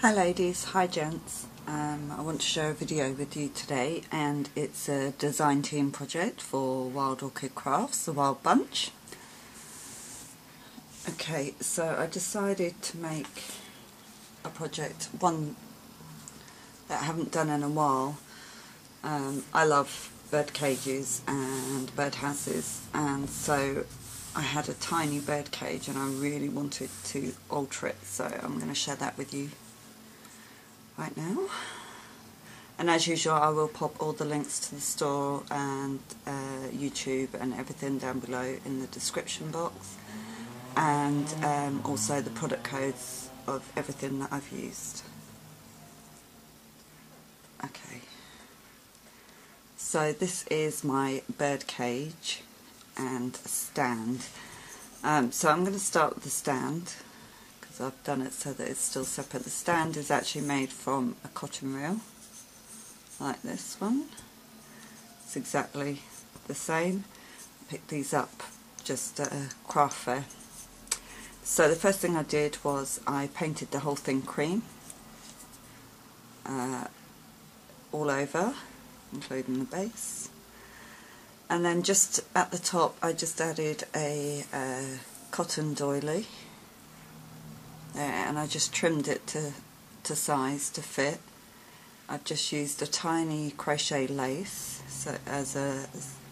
Hi ladies, hi gents. I want to share a video with you today, and it's a design team project for Wild Orchid Crafts, the Wild Bunch. Okay, so I decided to make a project, one that I haven't done in a while. I love bird cages and birdhouses, and so I had a tiny bird cage and I really wanted to alter it, so I'm going to share that with you right now. And as usual, I will pop all the links to the store and YouTube and everything down below in the description box, and also the product codes of everything that I've used. Okay, so this is my bird cage and a stand. So I'm going to start with the stand, because I've done it so that it's still separate. The stand is actually made from a cotton reel, like this one. It's exactly the same. I picked these up just at a craft fair. So the first thing I did was I painted the whole thing cream all over, including the base. And then just at the top I just added a cotton doily. And I just trimmed it to size, to fit. I've just used a tiny crochet lace so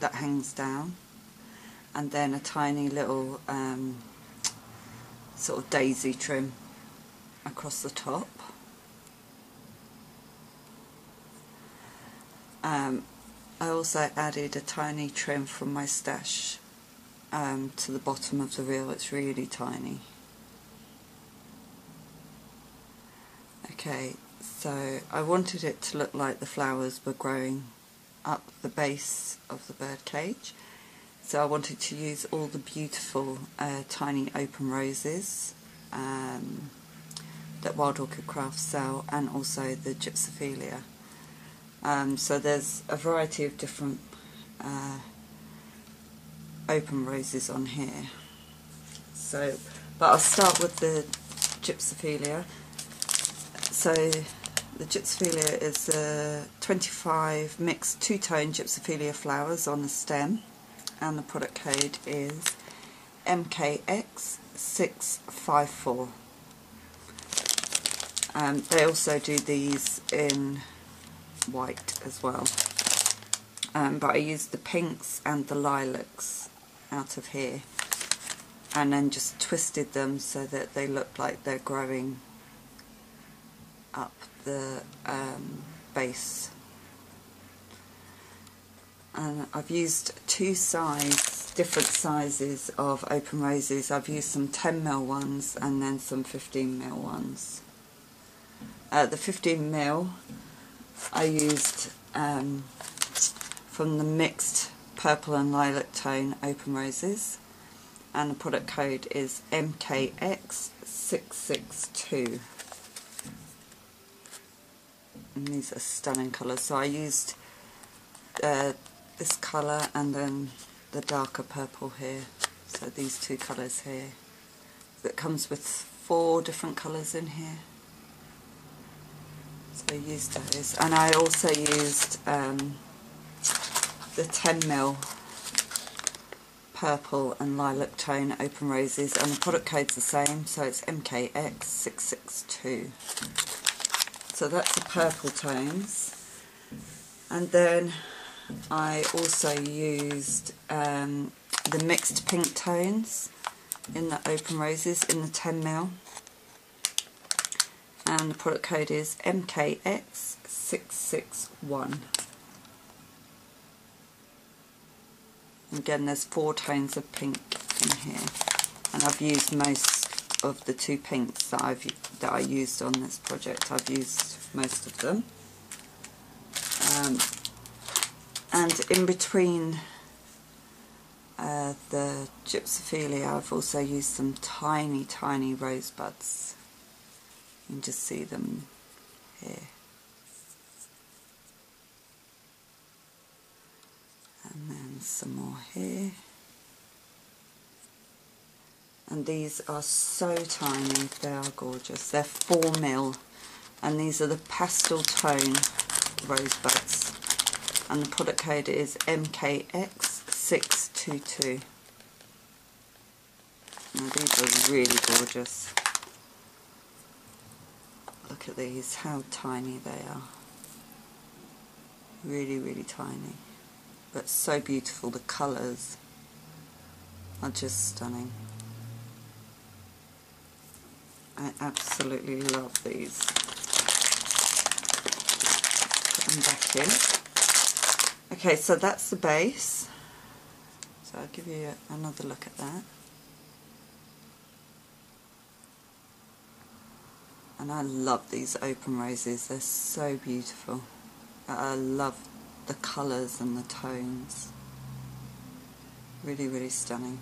that hangs down, and then a tiny little sort of daisy trim across the top. I also added a tiny trim from my stash to the bottom of the reel. It's really tiny. Okay, so I wanted it to look like the flowers were growing up the base of the bird cage. So I wanted to use all the beautiful tiny open roses that Wild Orchid Crafts sell, and also the gypsophila. So there's a variety of different open roses on here. So, but I'll start with the gypsophila. So the gypsophila is 25 mixed two-tone gypsophila flowers on the stem, and the product code is MKX654. They also do these in white as well, but I used the pinks and the lilacs out of here, and then just twisted them so that they look like they're growing up the base. And I've used two different sizes of open roses. I've used some 10mm ones and then some 15mm ones. The 15mm I used from the mixed purple and lilac tone open roses, and the product code is MKX662. And these are stunning colours. So I used this colour and then the darker purple here. So these two colours here. That comes with 4 different colours in here. So I used those. And I also used the 10mm purple and lilac tone open roses, and the product code's the same, so it's MKX662. So that's the purple tones. And then I also used the mixed pink tones in the open roses in the 10mm, and the product code is MKX661. Again, there's 4 tones of pink in here, and I've used most of the 2 pinks that I used on this project. I've used most of them. And in between the gypsophila, I've also used some tiny, tiny rosebuds. You can just see them here. And then some more here. And these are so tiny, they are gorgeous. They're 4mm and these are the Pastel tone rosebuds, and the product code is MKX622. Now these are really gorgeous. Look at these, how tiny they are. Really, really tiny, but so beautiful. The colours are just stunning. I absolutely love these. Put them back in. Okay, so that's the base. So I'll give you another look at that. And I love these open roses, they're so beautiful. I love the colours and the tones. Really, really stunning.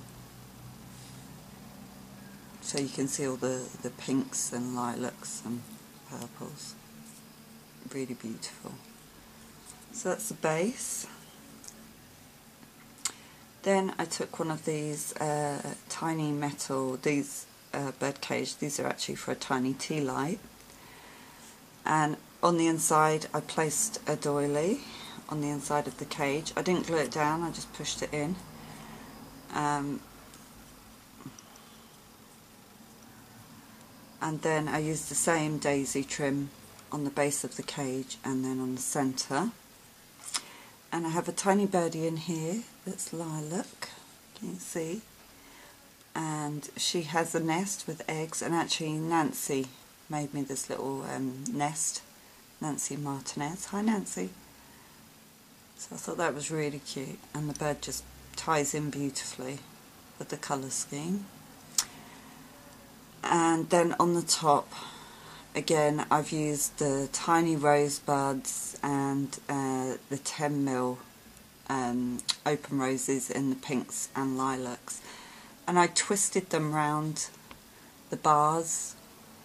So you can see all the pinks and lilacs and purples. Really beautiful. So that's the base. Then I took one of these tiny metal, these Birdcage, these are actually for a tiny tea light, and on the inside I placed a doily on the inside of the cage. I didn't glue it down, I just pushed it in. And then I used the same daisy trim on the base of the cage and then on the centre. And I have a tiny birdie in here that's lilac, can you see? And she has a nest with eggs, and actually Nancy made me this little nest. Nancy Martinez. Hi Nancy. So I thought that was really cute, and the bird just ties in beautifully with the colour scheme. And then on the top, again I've used the tiny rosebuds and the 10mm open roses in the pinks and lilacs. And I twisted them round the bars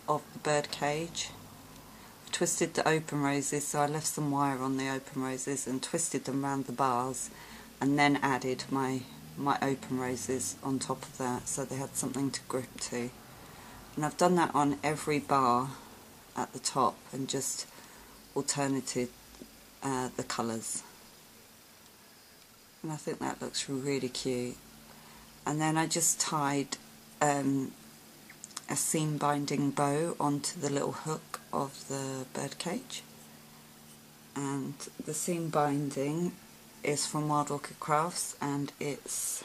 of the Birdcage. Twisted the open roses, so I left some wire on the open roses and twisted them round the bars, and then added my open roses on top of that, so they had something to grip to. And I've done that on every bar at the top and just alternated the colours. And I think that looks really cute. And then I just tied a seam binding bow onto the little hook of the Birdcage. And the seam binding is from Wild Orchid Crafts, and it's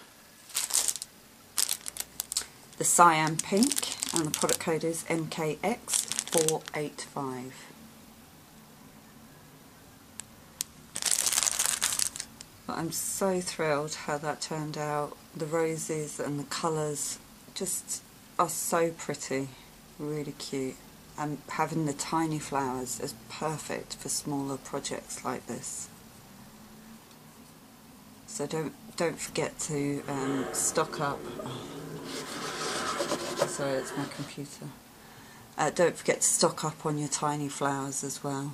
the Siam pink, and the product code is MKX485. But I'm so thrilled how that turned out. The roses and the colours just are so pretty, really cute. And having the tiny flowers is perfect for smaller projects like this. So don't forget to stock up. Oh, sorry, it's my computer. Don't forget to stock up on your tiny flowers as well.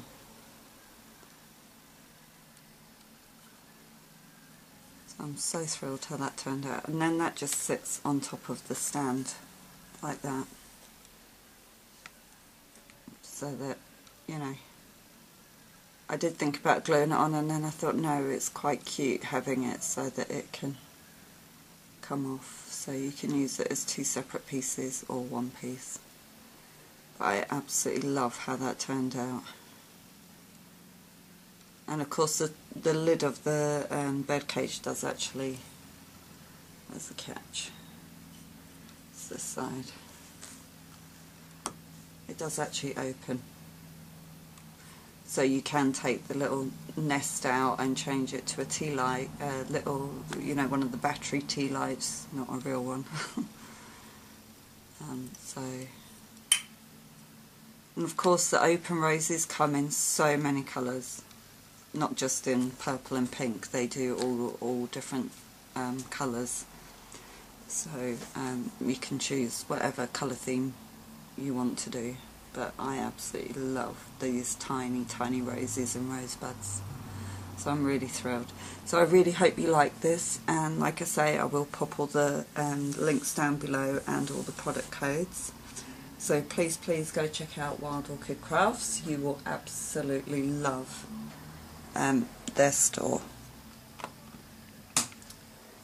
I'm so thrilled how that turned out. And then that just sits on top of the stand like that, so that, you know, I did think about gluing it on, and then I thought no, it's quite cute having it so that it can come off, so you can use it as two separate pieces or one piece. But I absolutely love how that turned out. And of course the lid of the Birdcage does actually, there's the catch, it's this side, it does actually open. So you can take the little nest out and change it to a tea light, little, you know, one of the battery tea lights, not a real one. And of course the open roses come in so many colours. Not just in purple and pink, they do all different colours. So you can choose whatever colour theme you want to do. But I absolutely love these tiny, tiny roses and rosebuds. So I'm really thrilled. So I really hope you like this, and like I say, I will pop all the links down below and all the product codes. So please go check out Wild Orchid Crafts. You will absolutely love their store.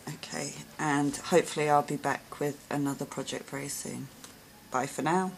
Okay, and hopefully I'll be back with another project very soon. Bye for now.